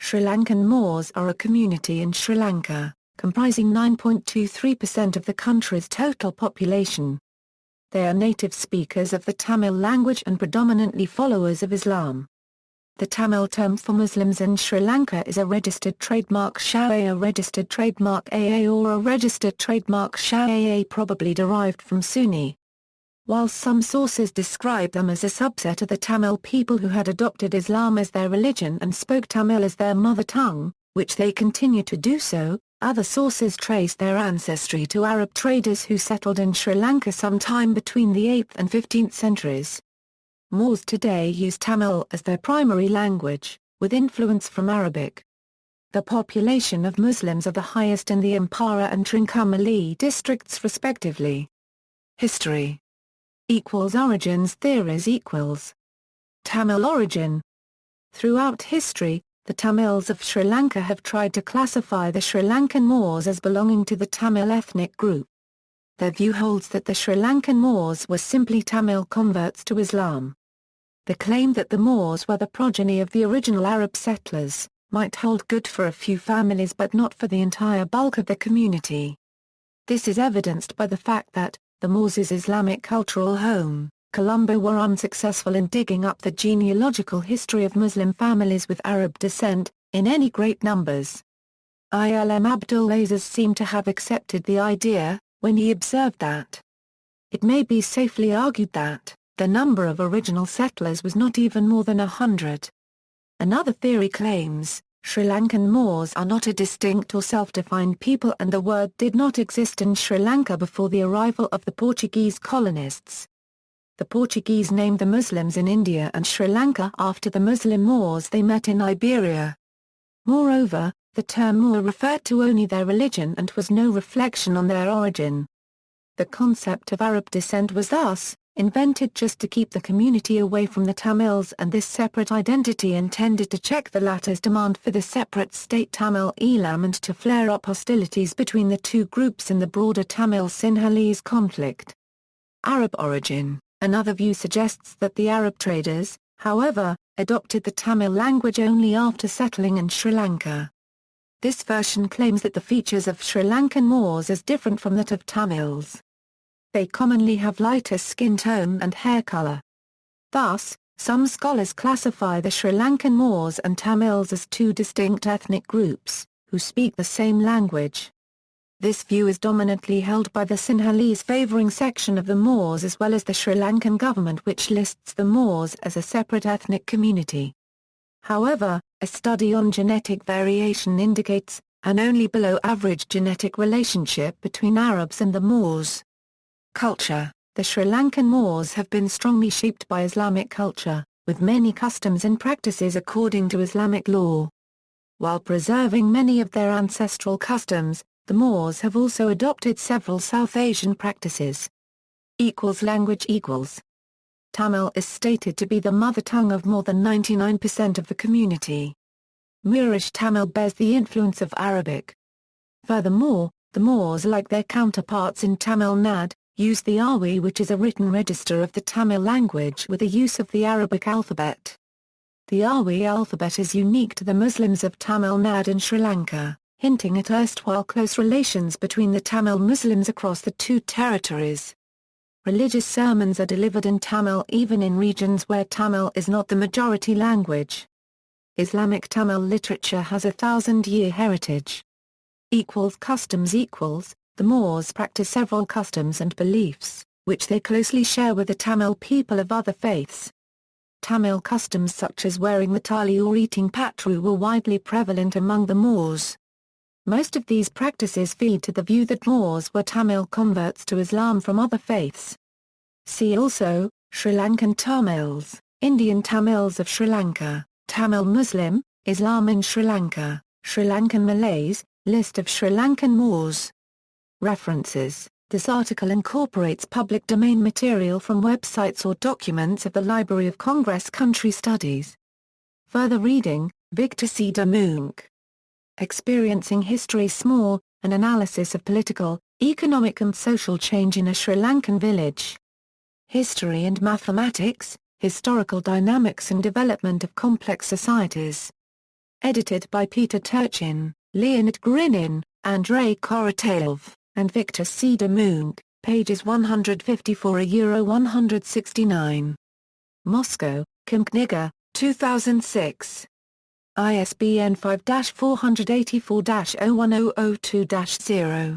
Sri Lankan Moors are a community in Sri Lanka, comprising 9.23% of the country's total population. They are native speakers of the Tamil language and predominantly followers of Islam. The Tamil term for Muslims in Sri Lanka is a registered trademark SHA, a registered trademark AA, or a registered trademark SHA, probably derived from Sunni. While some sources describe them as a subset of the Tamil people who had adopted Islam as their religion and spoke Tamil as their mother tongue, which they continue to do so, other sources trace their ancestry to Arab traders who settled in Sri Lanka sometime between the 8th and 15th centuries. Moors today use Tamil as their primary language, with influence from Arabic. The population of Muslims are the highest in the Ampara and Trincomalee districts respectively. History Origins theories Tamil origin. Throughout history, the Tamils of Sri Lanka have tried to classify the Sri Lankan Moors as belonging to the Tamil ethnic group. Their view holds that the Sri Lankan Moors were simply Tamil converts to Islam. The claim that the Moors were the progeny of the original Arab settlers might hold good for a few families but not for the entire bulk of the community. This is evidenced by the fact that the Moors' Islamic cultural home, Colombo, were unsuccessful in digging up the genealogical history of Muslim families with Arab descent, in any great numbers. Ilm Abdul Aziz seemed to have accepted the idea, when he observed that it may be safely argued that the number of original settlers was not even more than 100. Another theory claims Sri Lankan Moors are not a distinct or self-defined people and the word did not exist in Sri Lanka before the arrival of the Portuguese colonists. The Portuguese named the Muslims in India and Sri Lanka after the Muslim Moors they met in Iberia. Moreover, the term Moor referred to only their religion and was no reflection on their origin. The concept of Arab descent was thus invented just to keep the community away from the Tamils, and this separate identity intended to check the latter's demand for the separate state Tamil Elam and to flare up hostilities between the two groups in the broader Tamil-Sinhalese conflict. Arab origin. Another view suggests that the Arab traders, however, adopted the Tamil language only after settling in Sri Lanka. This version claims that the features of Sri Lankan Moors is different from that of Tamils. They commonly have lighter skin tone and hair color. Thus, some scholars classify the Sri Lankan Moors and Tamils as two distinct ethnic groups, who speak the same language. This view is dominantly held by the Sinhalese favouring section of the Moors as well as the Sri Lankan government, which lists the Moors as a separate ethnic community. However, a study on genetic variation indicates an only below-average genetic relationship between Arabs and the Moors. Culture. The Sri Lankan Moors have been strongly shaped by Islamic culture, with many customs and practices according to Islamic law. While preserving many of their ancestral customs, the Moors have also adopted several South Asian practices. Language. Tamil is stated to be the mother tongue of more than 99% of the community. Moorish Tamil bears the influence of Arabic. Furthermore, the Moors, like their counterparts in Tamil Nadu, use the Awi, which is a written register of the Tamil language with the use of the Arabic alphabet. The Awi alphabet is unique to the Muslims of Tamil Nadu and Sri Lanka, hinting at erstwhile close relations between the Tamil Muslims across the two territories. Religious sermons are delivered in Tamil even in regions where Tamil is not the majority language. Islamic Tamil literature has a 1,000-year heritage. Customs. The Moors practice several customs and beliefs, which they closely share with the Tamil people of other faiths. Tamil customs such as wearing the thali or eating patru were widely prevalent among the Moors. Most of these practices feed to the view that Moors were Tamil converts to Islam from other faiths. See also, Sri Lankan Tamils, Indian Tamils of Sri Lanka, Tamil Muslim, Islam in Sri Lanka, Sri Lankan Malays, List of Sri Lankan Moors. References. This article incorporates public domain material from websites or documents of the Library of Congress Country Studies. Further reading, Victor C. de Munck. Experiencing History Small, an analysis of political, economic and social change in a Sri Lankan village. History and Mathematics, Historical Dynamics and Development of Complex Societies. Edited by Peter Turchin, Leonid Grinin, Andrei Korotayev, and Victor C. de Munck, pages 154–169. Moscow, Kniga, 2006. ISBN 5-484-01002-0.